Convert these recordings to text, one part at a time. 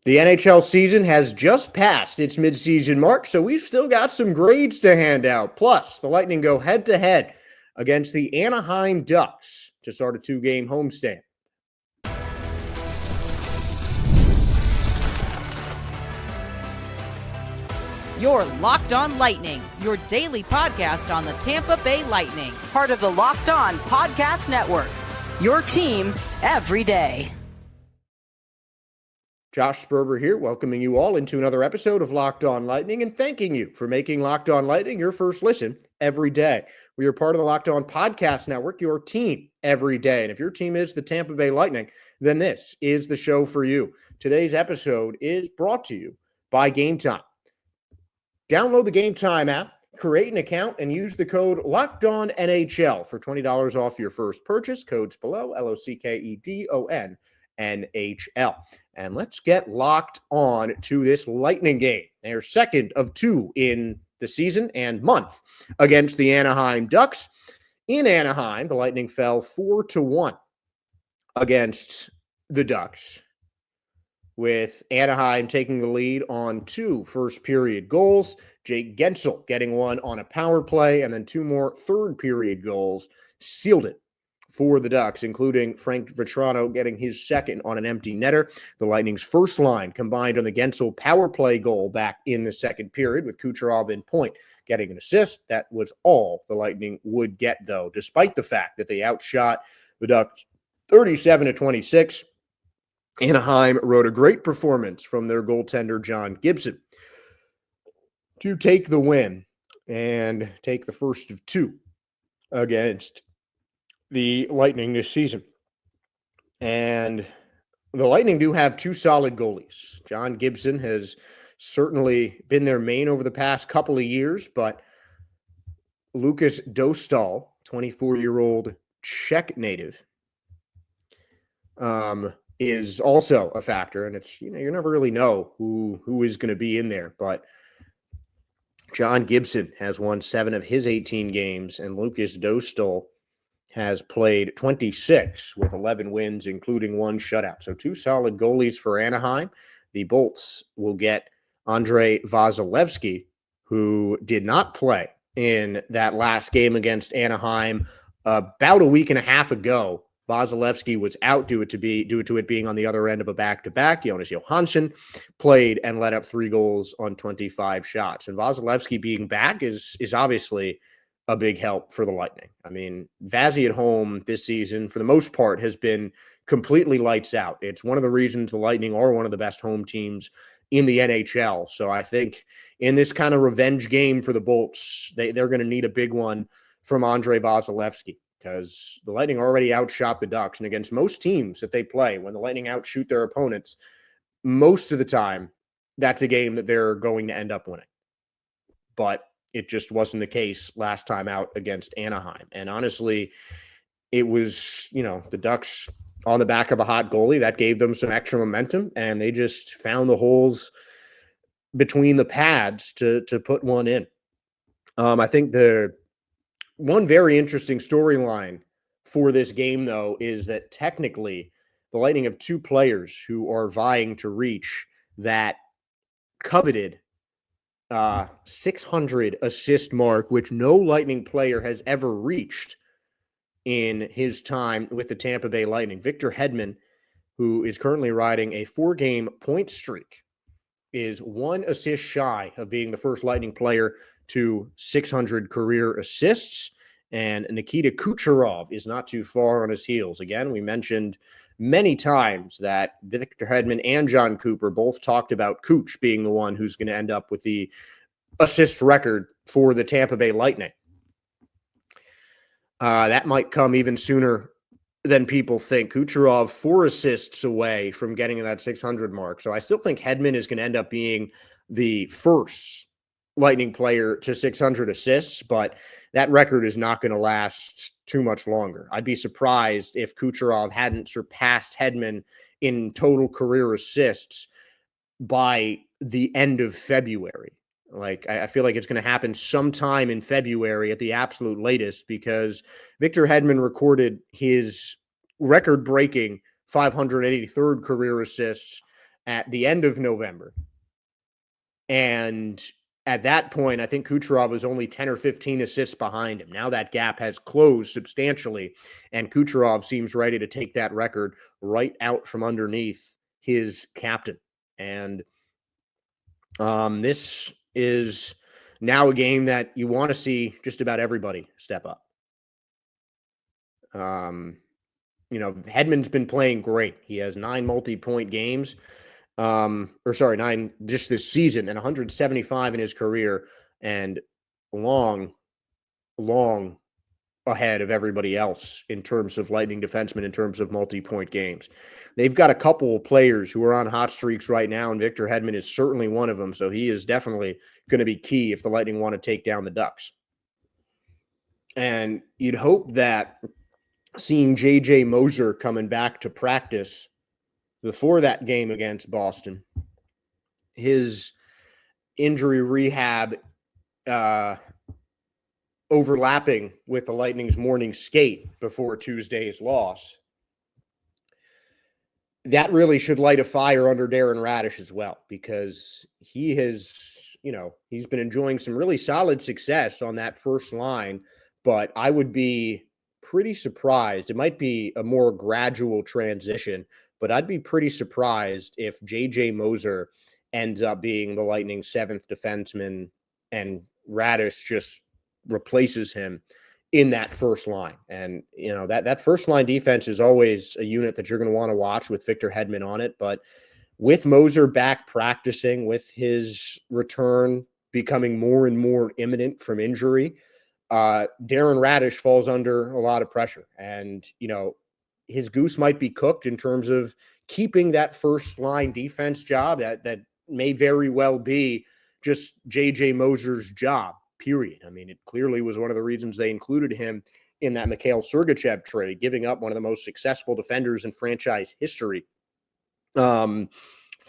The NHL season has just passed its midseason mark, so we've still got some grades to hand out. Plus, the Lightning go head-to-head against the Anaheim Ducks to start a two-game homestand. You're Locked On Lightning, your daily podcast on the Tampa Bay Lightning, part of the Locked On Podcast Network, your team every day. Josh Sperber here, welcoming you all into another episode of Locked On Lightning and thanking you for making Locked On Lightning your first listen every day. We are part of the Locked On Podcast Network, your team every day. And if your team is the Tampa Bay Lightning, then this is the show for you. Today's episode is brought to you by Game Time. Download the Game Time app, create an account, and use the code LOCKEDONNHL for $20 off your first purchase. Codes below, LOCKEDONNHL. And let's get locked on to this Lightning game. Their second of two in the season and month against the Anaheim Ducks. In Anaheim, the Lightning fell 4-1 against the Ducks, with Anaheim taking the lead on two first-period goals, Jake Guentzel getting one on a power play, and then two more third-period goals sealed it for the Ducks, including Frank Vatrano getting his second on an empty netter. The Lightning's first line combined on the Guentzel power play goal back in the second period, with Kucherov in point getting an assist. That was all the Lightning would get, though, despite the fact that they outshot the Ducks 37-26. Anaheim wrote a great performance from their goaltender, John Gibson, to take the win and take the first of two against the Lightning this season. And the Lightning do have two solid goalies. John Gibson has certainly been their main over the past couple of years, but Lucas Dostal, 24-year-old Czech native, is also a factor. And it's, you never really know who is going to be in there, but John Gibson has won 7 of his 18 games, and Lucas Dostal has played 26 with 11 wins, including one shutout. So two solid goalies for Anaheim. The Bolts will get Andrei Vasilevskiy, who did not play in that last game against Anaheim about a week and a half ago. Vasilevskiy was out due to it being on the other end of a back-to-back. Jonas Johansson played and let up 3 goals on 25 shots. And Vasilevskiy being back is obviously a big help for the Lightning. I mean, Vazzy at home this season, for the most part, has been completely lights out. It's one of the reasons the Lightning are one of the best home teams in the NHL. So I think in this kind of revenge game for the Bolts, they're going to need a big one from Andrei Vasilevskiy, because the Lightning already outshot the Ducks. And against most teams that they play, when the Lightning outshoot their opponents, most of the time, that's a game that they're going to end up winning. But it just wasn't the case last time out against Anaheim. And honestly, it was, the Ducks on the back of a hot goalie that gave them some extra momentum, and they just found the holes between the pads to put one in. I think the one very interesting storyline for this game, though, is that technically the Lightning have two players who are vying to reach that coveted 600 assist mark, which no Lightning player has ever reached in his time with the Tampa Bay Lightning. Victor Hedman, who is currently riding a 4-game point streak, is 1 assist shy of being the first Lightning player to 600 career assists. And Nikita Kucherov is not too far on his heels. Again, we mentioned many times that Victor Hedman and John Cooper both talked about Cooch being the one who's going to end up with the assist record for the Tampa Bay Lightning. That might come even sooner than people think. Kucherov 4 assists away from getting to that 600 mark. So I still think Hedman is going to end up being the first Lightning player to 600 assists, but that record is not going to last too much longer. I'd be surprised if Kucherov hadn't surpassed Hedman in total career assists by the end of February. Like, I feel like it's going to happen sometime in February at the absolute latest, because Victor Hedman recorded his record-breaking 583rd career assists at the end of November. And at that point, I think Kucherov was only 10 or 15 assists behind him. Now that gap has closed substantially, and Kucherov seems ready to take that record right out from underneath his captain. And this is now a game that you want to see just about everybody step up. Hedman's been playing great. He has 9 multi-point games. 9 just this season, and 175 in his career, and long ahead of everybody else in terms of Lightning defensemen, in terms of multi-point games. They've got a couple of players who are on hot streaks right now, and Victor Hedman is certainly one of them, so he is definitely going to be key if the Lightning want to take down the Ducks. And you'd hope that seeing J.J. Moser coming back to practice before that game against Boston, his injury rehab overlapping with the Lightning's morning skate before Tuesday's loss, that really should light a fire under Darren Radish as well, because he has, he's been enjoying some really solid success on that first line, but I would be pretty surprised. It might be a more gradual transition, but I'd be pretty surprised if J.J. Moser ends up being the Lightning's 7th defenseman and Radish just replaces him in that first line. And, that first line defense is always a unit that you're going to want to watch with Victor Hedman on it. But with Moser back practicing, with his return becoming more and more imminent from injury, Darren Radish falls under a lot of pressure. And, his goose might be cooked in terms of keeping that first line defense job. That may very well be just J.J. Moser's job, period. I mean, it clearly was one of the reasons they included him in that Mikhail Sergachev trade, giving up one of the most successful defenders in franchise history for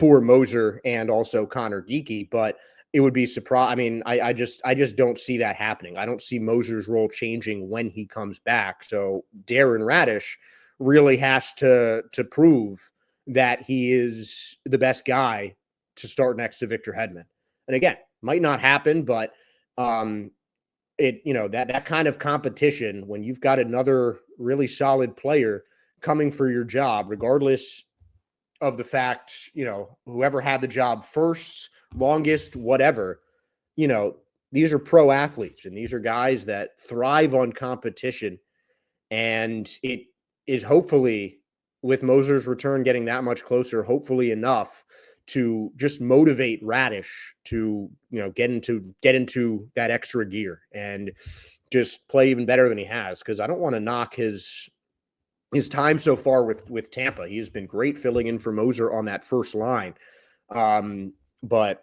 Moser and also Connor Geekie. But it would be surprised. I mean, I just don't see that happening. I don't see Moser's role changing when he comes back. So Darren Radish really has to prove that he is the best guy to start next to Victor Hedman. And again, might not happen, but that kind of competition, when you've got another really solid player coming for your job, regardless of the fact, whoever had the job first, longest, whatever, these are pro athletes, and these are guys that thrive on competition. And it is hopefully, with Moser's return getting that much closer, hopefully enough to just motivate Radish to, get into that extra gear and just play even better than he has. Because I don't want to knock his time so far with Tampa. He's been great filling in for Moser on that first line. But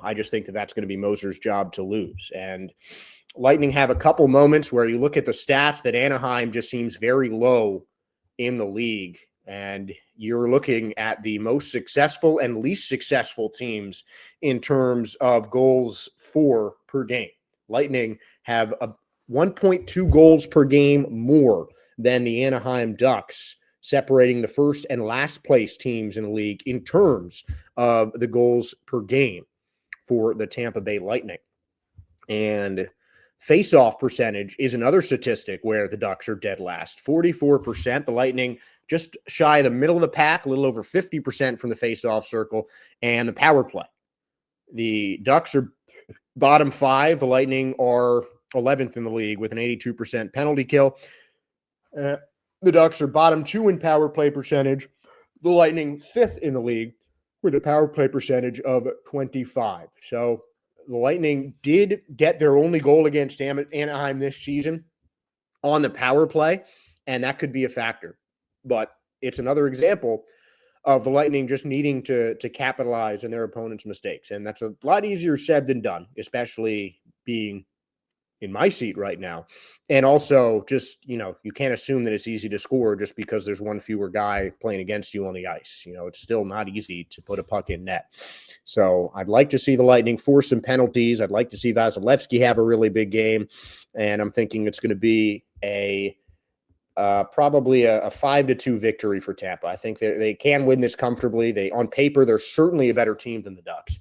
I just think that that's going to be Moser's job to lose. And Lightning have a couple moments where you look at the stats that Anaheim just seems very low in the league, and you're looking at the most successful and least successful teams in terms of goals for per game. Lightning have a 1.2 goals per game more than the Anaheim Ducks, separating the first and last place teams in the league in terms of the goals per game for the Tampa Bay Lightning. And face-off percentage is another statistic where the Ducks are dead last. 44%. The Lightning just shy of the middle of the pack, a little over 50% from the face-off circle, and the power play. The Ducks are bottom 5. The Lightning are 11th in the league with an 82% penalty kill. The Ducks are bottom 2 in power play percentage. The Lightning 5th in the league with a power play percentage of 25. So the Lightning did get their only goal against Anaheim this season on the power play, and that could be a factor. But it's another example of the Lightning just needing to capitalize on their opponent's mistakes. And that's a lot easier said than done, especially being in my seat right now. And also just, you can't assume that it's easy to score just because there's one fewer guy playing against you on the ice. It's still not easy to put a puck in net. So I'd like to see the Lightning force some penalties. I'd like to see Vasilevsky have a really big game. And I'm thinking it's going to be a probably a 5-2 victory for Tampa. I think they can win this comfortably. On paper, they're certainly a better team than the Ducks.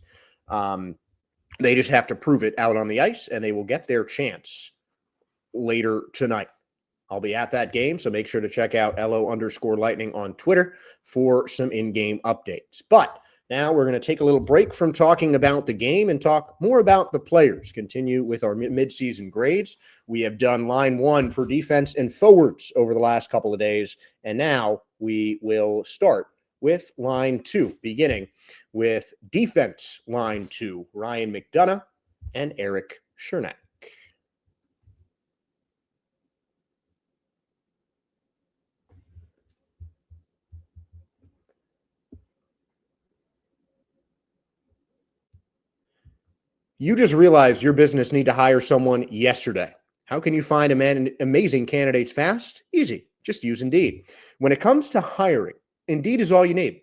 They just have to prove it out on the ice, and they will get their chance later tonight. I'll be at that game, so make sure to check out LO_Lightning on Twitter for some in-game updates. But now we're going to take a little break from talking about the game and talk more about the players. Continue with our midseason grades. We have done line one for defense and forwards over the last couple of days, and now we will start with line two, beginning with defense line two, Ryan McDonagh and Erik Cernak. You just realized your business need to hire someone yesterday. How can you find amazing candidates fast? Easy. Just use Indeed. When it comes to hiring, Indeed is all you need.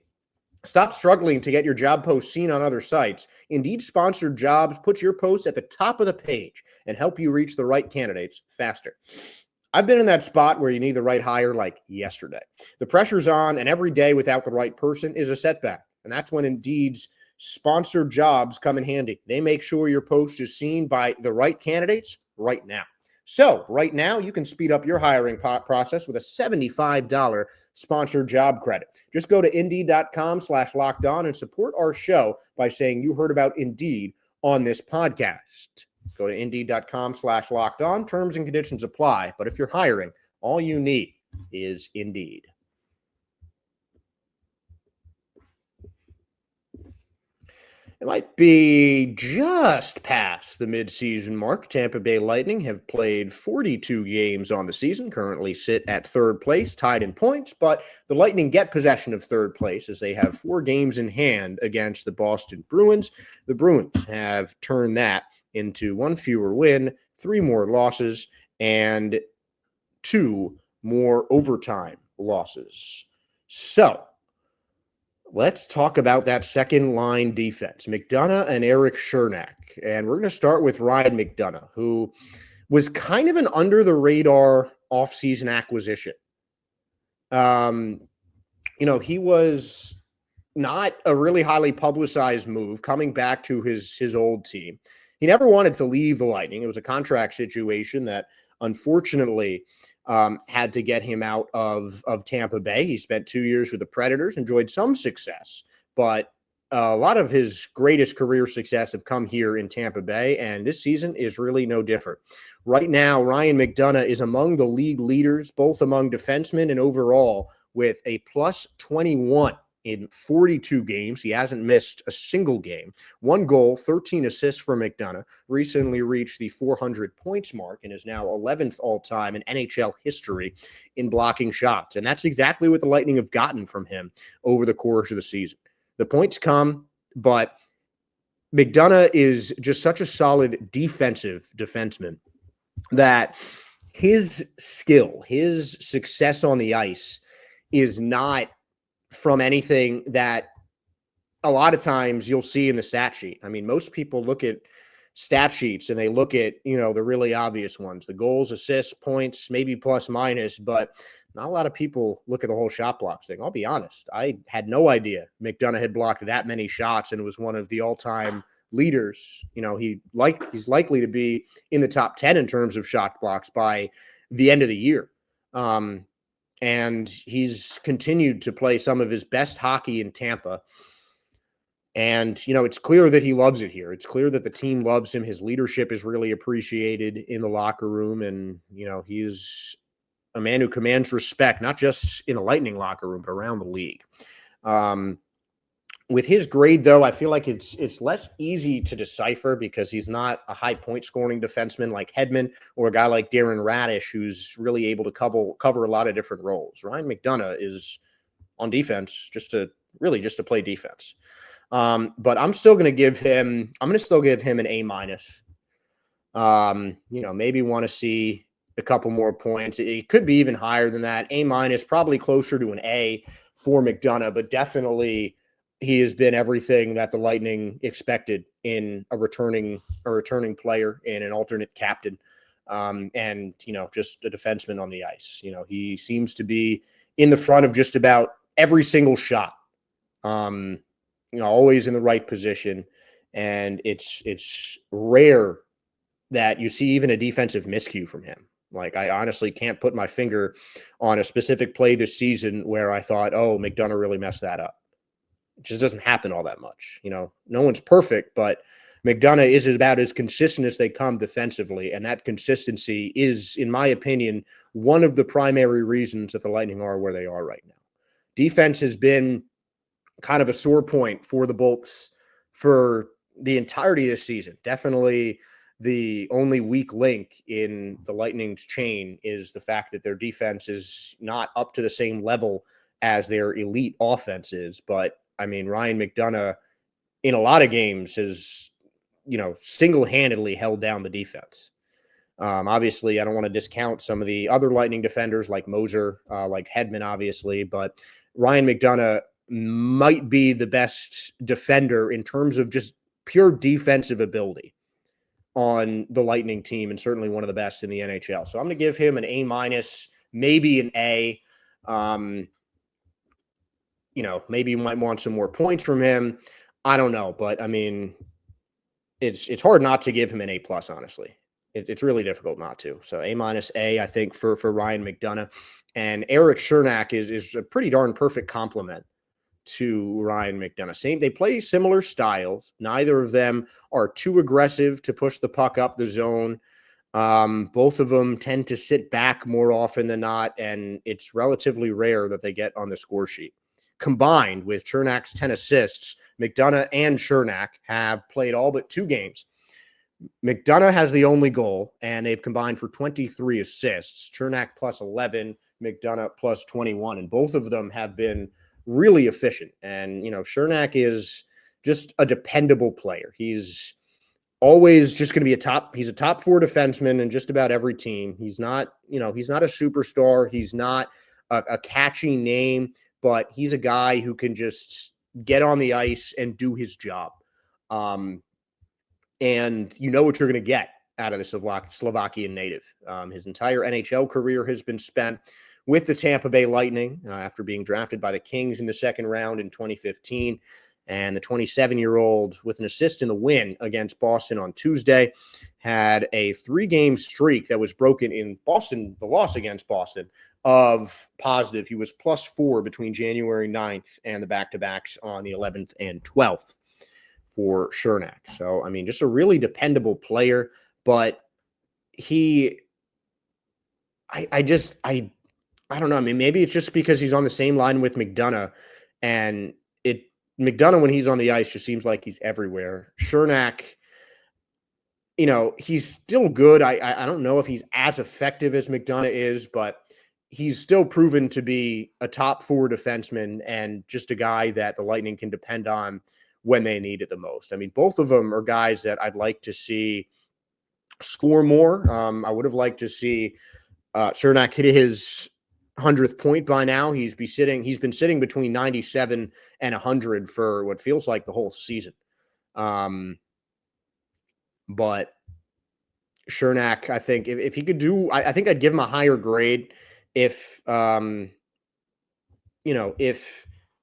Stop struggling to get your job post seen on other sites. Indeed sponsored jobs puts your post at the top of the page and help you reach the right candidates faster. I've been in that spot where you need the right hire like yesterday. The pressure's on, and every day without the right person is a setback. And that's when Indeed's sponsored jobs come in handy. They make sure your post is seen by the right candidates right now. So right now, you can speed up your hiring process with a $75 sponsored job credit. Just go to Indeed.com/lockedon and support our show by saying you heard about Indeed on this podcast. Go to Indeed.com/lockedon. Terms and conditions apply. But if you're hiring, all you need is Indeed. It might be just past the midseason mark. Tampa Bay Lightning have played 42 games on the season, currently sit at third place, tied in points, but the Lightning get possession of third place as they have 4 games in hand against the Boston Bruins. The Bruins have turned that into 1 fewer win, 3 more losses, and 2 more overtime losses. So, let's talk about that second line defense, McDonagh and Erik Cernak. And we're going to start with Ryan McDonagh, who was kind of an under-the-radar offseason acquisition. He was not a really highly publicized move coming back to his old team. He never wanted to leave the Lightning. It was a contract situation that unfortunately had to get him out of Tampa Bay. He spent 2 years with the Predators, enjoyed some success, but a lot of his greatest career success have come here in Tampa Bay, and this season is really no different. Right now, Ryan McDonagh is among the league leaders, both among defensemen and overall, with a plus 21 in 42 games. He hasn't missed a single game. 1 goal, 13 assists for McDonagh. Recently reached the 400 points mark and is now 11th all-time in NHL history in blocking shots. And that's exactly what the Lightning have gotten from him over the course of the season. The points come, but McDonagh is just such a solid defenseman that his skill, his success on the ice is not from anything that a lot of times you'll see in the stat sheet. I mean, most people look at stat sheets and they look at, the really obvious ones, the goals, assists, points, maybe plus minus, but not a lot of people look at the whole shot blocks thing. I'll be honest. I had no idea McDonagh had blocked that many shots and was one of the all-time leaders. He's likely to be in the top 10 in terms of shot blocks by the end of the year. And he's continued to play some of his best hockey in Tampa. And, it's clear that he loves it here. It's clear that the team loves him. His leadership is really appreciated in the locker room. And, he's a man who commands respect, not just in the Lightning locker room, but around the league. With his grade, though, I feel like it's less easy to decipher because he's not a high point scoring defenseman like Hedman or a guy like Darren Radish, who's really able to cover a lot of different roles. Ryan McDonagh is on defense just to play defense. But I'm still going to give him an A-. Maybe want to see a couple more points. It could be even higher than that. A-, probably closer to an A for McDonagh, but definitely he has been everything that the Lightning expected in a returning player and an alternate captain. and, just a defenseman on the ice. He seems to be in the front of just about every single shot, always in the right position. And it's rare that you see even a defensive miscue from him. Like, I honestly can't put my finger on a specific play this season where I thought, oh, McDonough really messed that up. It just doesn't happen all that much. No one's perfect, but McDonough is about as consistent as they come defensively. And that consistency is, in my opinion, one of the primary reasons that the Lightning are where they are right now. Defense has been kind of a sore point for the Bolts for the entirety of this season. Definitely the only weak link in the Lightning's chain is the fact that their defense is not up to the same level as their elite offense is. But I mean, Ryan McDonough in a lot of games has, single-handedly held down the defense. Obviously, I don't want to discount some of the other Lightning defenders like Moser, like Hedman, obviously, but Ryan McDonough might be the best defender in terms of just pure defensive ability on the Lightning team, and certainly one of the best in the NHL. So I'm going to give him an A-, maybe an A. Maybe you might want some more points from him. I don't know, but I mean, it's hard not to give him an A+, honestly. It's really difficult not to. So A-, I think, for Ryan McDonough. And Erik Cernak is a pretty darn perfect complement to Ryan McDonough. They play similar styles. Neither of them are too aggressive to push the puck up the zone. Both of them tend to sit back more often than not, and it's relatively rare that they get on the score sheet. Combined with Cernak's 10 assists, McDonough and Cernak have played all but 2 games. McDonough has the only goal, and they've combined for 23 assists. Cernak plus 11, McDonough plus 21, and both of them have been really efficient. And, Cernak is just a dependable player. He's always just going to be he's a top 4 defenseman in just about every team. He's not, he's not a superstar. He's not a catchy name, but he's a guy who can just get on the ice and do his job. And you know what you're going to get out of the Slovakian native. His entire NHL career has been spent with the Tampa Bay Lightning after being drafted by the Kings in the second round in 2015. And the 27-year-old, with an assist in the win against Boston on Tuesday, had a 3-game streak that was broken in Boston, the loss against Boston, of positive. He was +4 between January 9th and the back-to-backs on the 11th and 12th for Cernak. So, I mean, just a really dependable player, but I don't know. I mean, maybe it's just because he's on the same line with McDonough, and McDonough, when he's on the ice, just seems like he's everywhere. Cernak, he's still good. I don't know if he's as effective as McDonough is, but he's still proven to be a top 4 defenseman and just a guy that the Lightning can depend on when they need it the most. I mean, both of them are guys that I'd like to see score more. I would have liked to see Cernak hit his 100th point by now. He's been sitting between 97 and 100 for what feels like the whole season. But Cernak, I think if he could do, I think I'd give him a higher grade if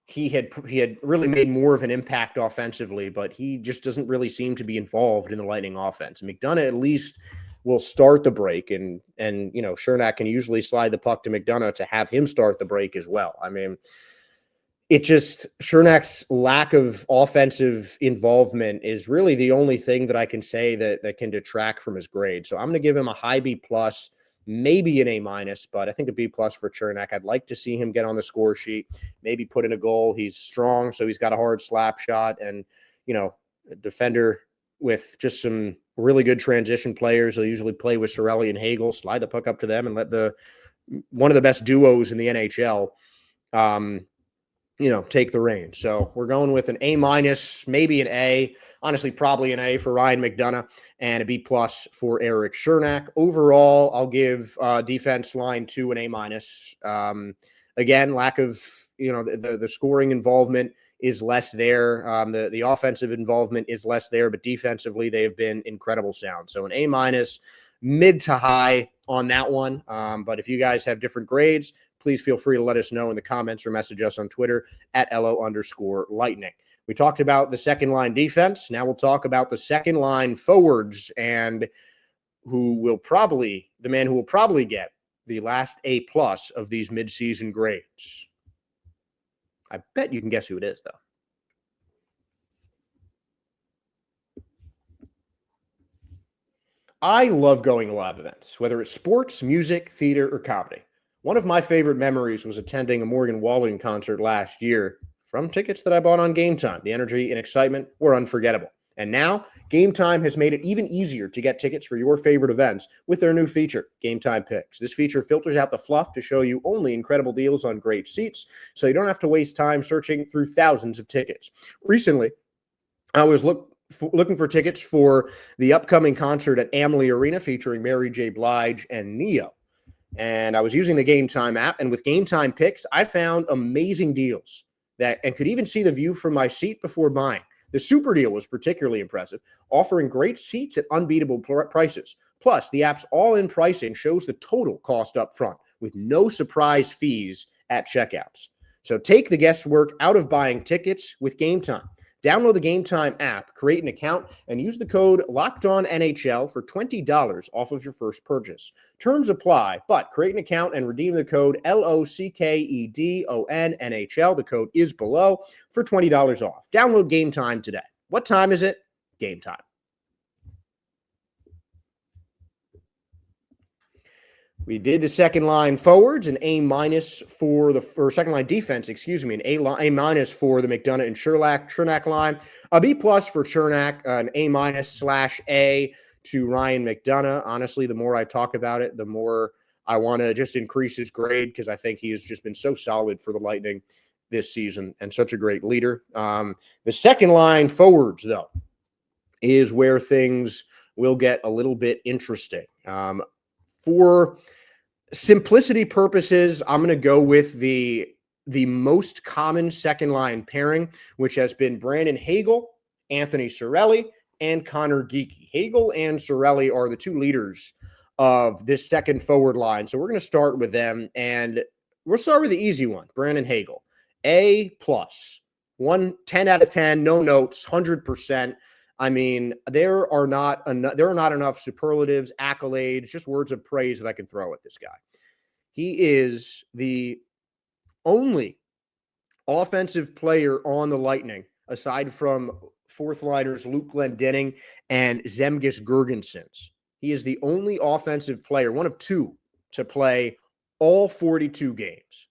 he had really made more of an impact offensively, but he just doesn't really seem to be involved in the Lightning offense. McDonough at least will start the break, and Cernak can usually slide the puck to McDonough to have him start the break as well. I mean, Cernak's lack of offensive involvement is really the only thing that I can say that can detract from his grade. So I'm going to give him a high B+, maybe an A-, but I think a B+ for Cernak. I'd like to see him get on the score sheet, maybe put in a goal. He's strong, so he's got a hard slap shot, and a defender with just some really good transition players. He'll usually play with Cirelli and Hagel, slide the puck up to them, and let one of the best duos in the NHL, take the reins. So we're going with an A-, maybe an A. Honestly, probably an A for Ryan McDonough, and a B+ for Erik Cernak. Overall, I'll give defense line 2 an A-. Again, lack of the scoring involvement is less there. The offensive involvement is less there, but defensively they have been incredible sound. So an A-, mid to high on that one. But if you guys have different grades, please feel free to let us know in the comments or message us on Twitter at @LO_Lightning. We talked about the second line defense. Now we'll talk about the second line forwards and the man who will probably get the last A+ of these midseason grades. I bet you can guess who it is, though. I love going to live events, whether it's sports, music, theater, or comedy. One of my favorite memories was attending a Morgan Wallen concert last year from tickets that I bought on Game Time. The energy and excitement were unforgettable. And now, Game Time has made it even easier to get tickets for your favorite events with their new feature, Game Time Picks. This feature filters out the fluff to show you only incredible deals on great seats, so you don't have to waste time searching through thousands of tickets. Recently, I was looking for tickets for the upcoming concert at Amalie Arena featuring Mary J. Blige and Neo. And I was using the Game Time app, and with Game Time Picks, I found amazing deals and could even see the view from my seat before buying. The super deal was particularly impressive, offering great seats at unbeatable prices. Plus, the app's all-in pricing shows the total cost up front with no surprise fees at checkouts. So take the guesswork out of buying tickets with Game Time. Download the Game Time app, create an account, and use the code LOCKEDONNHL for $20 off of your first purchase. Terms apply, but create an account and redeem the code LOCKEDONNHL. The code is below for $20 off. Download Game Time today. What time is it? Game Time. We did the second line forwards, an A- for the second line defense, an A- for the McDonough and Chernak line, a B+ for Chernak, an A-/A to Ryan McDonough. Honestly, the more I talk about it, the more I want to just increase his grade because I think he has just been so solid for the Lightning this season and such a great leader. The second line forwards, though, is where things will get a little bit interesting. For simplicity purposes, I'm going to go with the most common second line pairing, which has been Brandon Hagel, Anthony Cirelli, and Connor Geekie. Hagel and Cirelli are the two leaders of this second forward line. So we're going to start with them, and we'll start with the easy one, Brandon Hagel. A+, 10 out of 10, no notes, 100%. I mean, there are not enough superlatives, accolades, just words of praise that I can throw at this guy. He is the only offensive player on the Lightning, aside from fourth liners Luke Glendening and Zemgus Girgensons. He is the only offensive player, one of two, to play all 42 games.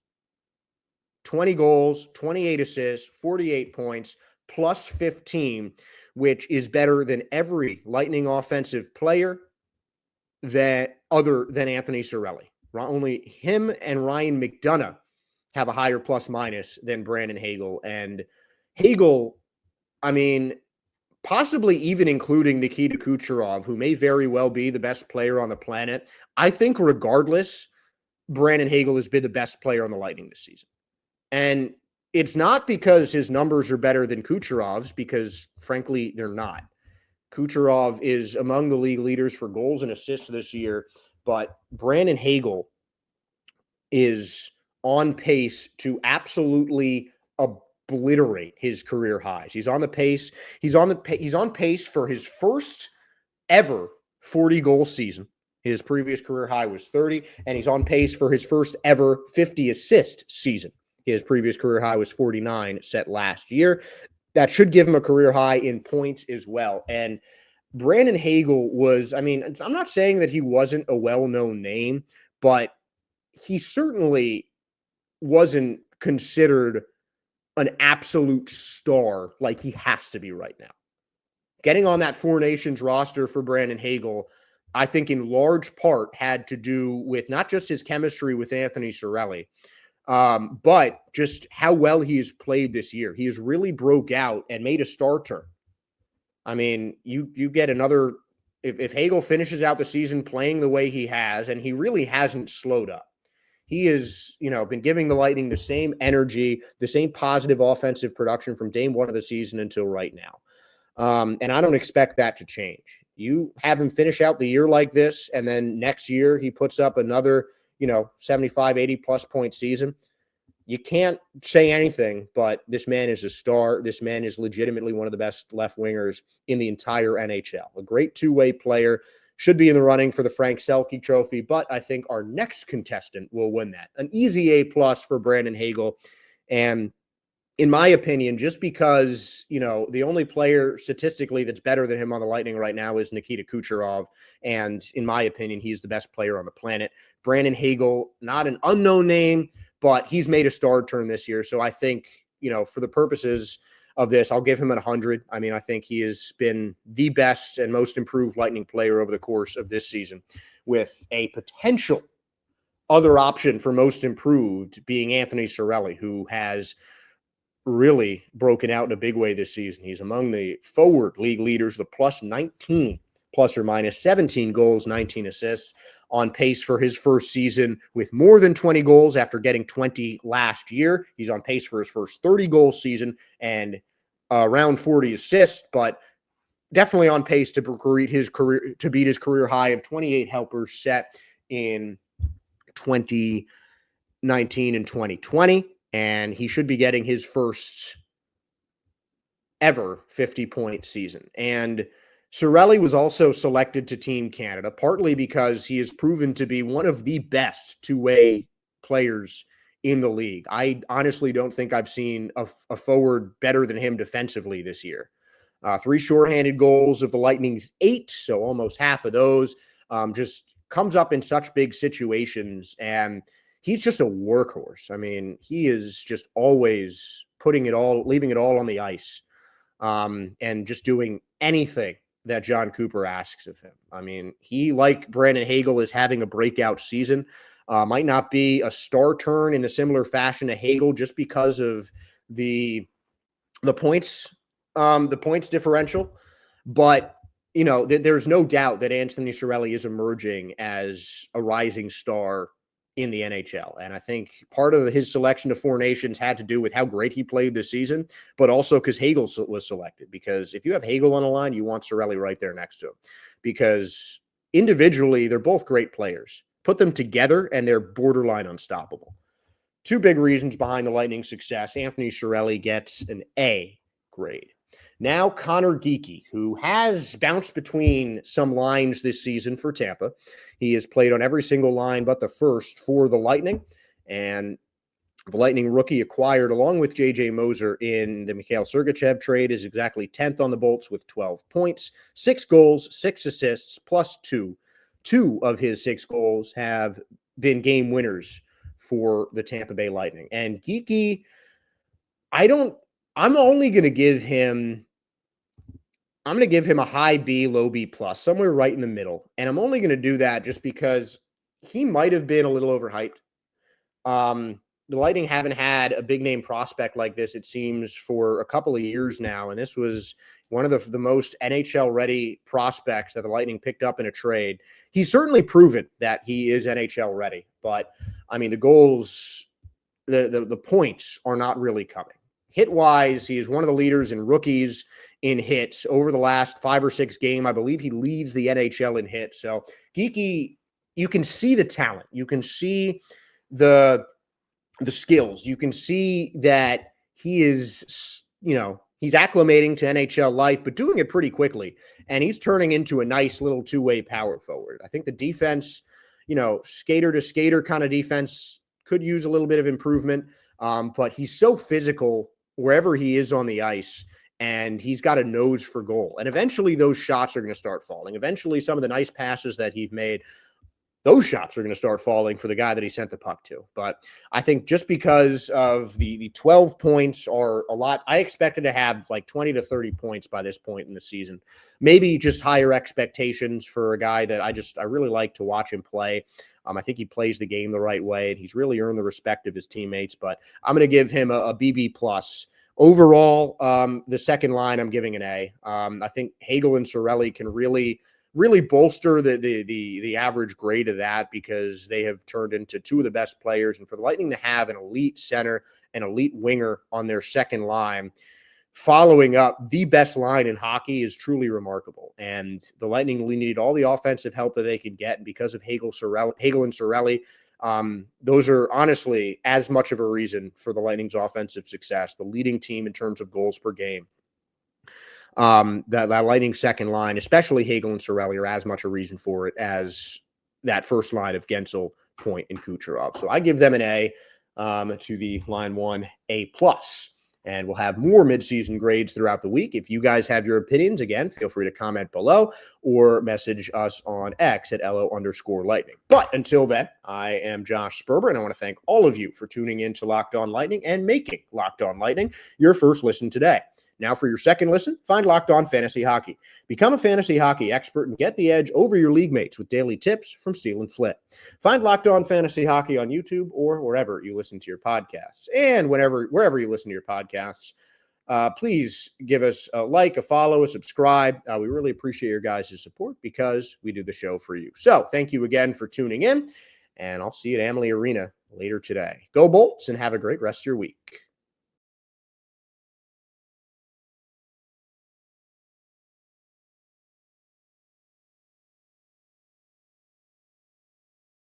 20 goals, 28 assists, 48 points, plus 15, which is better than every Lightning offensive player other than Anthony Cirelli. Only him and Ryan McDonough have a higher plus-minus than Brandon Hagel. And Hagel, I mean, possibly even including Nikita Kucherov, who may very well be the best player on the planet. I think regardless, Brandon Hagel has been the best player on the Lightning this season. And it's not because his numbers are better than Kucherov's, because frankly, they're not. Kucherov is among the league leaders for goals and assists this year, but Brandon Hagel is on pace to absolutely obliterate his career highs. He's on pace for his first ever 40-goal season. His previous career high was 30, and he's on pace for his first ever 50-assist season. His previous career high was 49, set last year. That should give him a career high in points as well. And Brandon Hagel was, I mean, I'm not saying that he wasn't a well-known name, but he certainly wasn't considered an absolute star like he has to be right now. Getting on that Four Nations roster for Brandon Hagel, I think in large part had to do with not just his chemistry with Anthony Cirelli, but just how well he has played this year. He has really broke out and made a star turn. I mean, you get another, if Hagel finishes out the season playing the way he has, and he really hasn't slowed up. He has, been giving the Lightning the same energy, the same positive offensive production from day one of the season until right now. And I don't expect that to change. You have him finish out the year like this, and then next year he puts up another, 75, 80 plus point season. You can't say anything, but this man is a star. This man is legitimately one of the best left wingers in the entire NHL. A great two-way player, should be in the running for the Frank Selke Trophy, but I think our next contestant will win that. An easy A+ for Brandon Hagel. And in my opinion, just because, the only player statistically that's better than him on the Lightning right now is Nikita Kucherov. And in my opinion, he's the best player on the planet. Brandon Hagel, not an unknown name, but he's made a star turn this year. So I think, for the purposes of this, I'll give him 100. I mean, I think he has been the best and most improved Lightning player over the course of this season, with a potential other option for most improved being Anthony Cirelli, who has really broken out in a big way this season. He's among the forward league leaders, the plus 19, plus or minus 17 goals, 19 assists, on pace for his first season with more than 20 goals after getting 20 last year. He's on pace for his first 30-goal season and around 40 assists, but definitely on pace to beat his career high of 28 helpers set in 2019 and 2020. And he should be getting his first ever 50-point season. And Cirelli was also selected to Team Canada, partly because he has proven to be one of the best two-way players in the league. I honestly don't think I've seen a forward better than him defensively this year. 3 shorthanded goals of the Lightning's 8, so almost half of those. Just comes up in such big situations, and he's just a workhorse. I mean, he is just always leaving it all on the ice, and just doing anything that John Cooper asks of him. I mean, he, like Brandon Hagel, is having a breakout season. Might not be a star turn in the similar fashion to Hagel just because of the points differential, but there's no doubt that Anthony Cirelli is emerging as a rising star in the NHL. And I think part of his selection to Four Nations had to do with how great he played this season, but also because Hagel was selected. Because if you have Hagel on the line, you want Cirelli right there next to him. Because individually, they're both great players. Put them together, and they're borderline unstoppable. 2 big reasons behind the Lightning's success. Anthony Cirelli gets an A grade. Now, Connor Geekie, who has bounced between some lines this season for Tampa. He has played on every single line but the first for the Lightning. And the Lightning rookie acquired along with J.J. Moser in the Mikhail Sergachev trade is exactly 10th on the Bolts with 12 points, 6 goals, 6 assists, plus 2. 2 of his 6 goals have been game winners for the Tampa Bay Lightning. And Geekie, I'm only going to give him a high B, low B plus, somewhere right in the middle. And I'm only going to do that just because he might have been a little overhyped. The Lightning haven't had a big name prospect like this, it seems, for a couple of years now. And this was one of the most NHL ready prospects that the Lightning picked up in a trade. He's certainly proven that he is NHL ready, but I mean, the goals, the points are not really coming. Hit-wise, he is one of the leaders in rookies in hits over the last 5 or 6 games. I believe he leads the NHL in hits. So Geekie, you can see the talent. You can see the skills. You can see that he is, he's acclimating to NHL life, but doing it pretty quickly. And he's turning into a nice little two-way power forward. I think the defense, skater to skater kind of defense could use a little bit of improvement. But he's so physical wherever he is on the ice, and he's got a nose for goal. And eventually those shots are going to start falling. Eventually some of the nice passes that he's made, those shots are going to start falling for the guy that he sent the puck to. But I think just because of the 12 points are a lot, I expected to have like 20 to 30 points by this point in the season. Maybe just higher expectations for a guy that I really like to watch him play. I think he plays the game the right way, and he's really earned the respect of his teammates. But I'm going to give him a BB plus. Overall, the second line, I'm giving an A. I think Hagel and Cirelli can really bolster the average grade of that, because they have turned into 2 of the best players. And for the Lightning to have an elite center, an elite winger on their second line, following up the best line in hockey, is truly remarkable. and the Lightning need all the offensive help that they can get. And because of Hagel and Cirelli, those are honestly as much of a reason for the Lightning's offensive success. The leading team in terms of goals per game. That Lightning second line, especially Hagel and Cirelli, are as much a reason for it as that first line of Gensel, Point, and Kucherov. So I give them an A, to the line 1, A+. And we'll have more midseason grades throughout the week. If you guys have your opinions, again, feel free to comment below or message us on X at LO_Lightning. But until then, I am Josh Sperber, and I want to thank all of you for tuning in to Locked On Lightning and making Locked On Lightning your first listen today. Now for your second listen, find Locked On Fantasy Hockey. Become a fantasy hockey expert and get the edge over your league mates with daily tips from Steele and Flint. Find Locked On Fantasy Hockey on YouTube or wherever you listen to your podcasts. And wherever you listen to your podcasts, please give us a like, a follow, a subscribe. We really appreciate your guys' support because we do the show for you. So thank you again for tuning in, and I'll see you at Amalie Arena later today. Go Bolts and have a great rest of your week.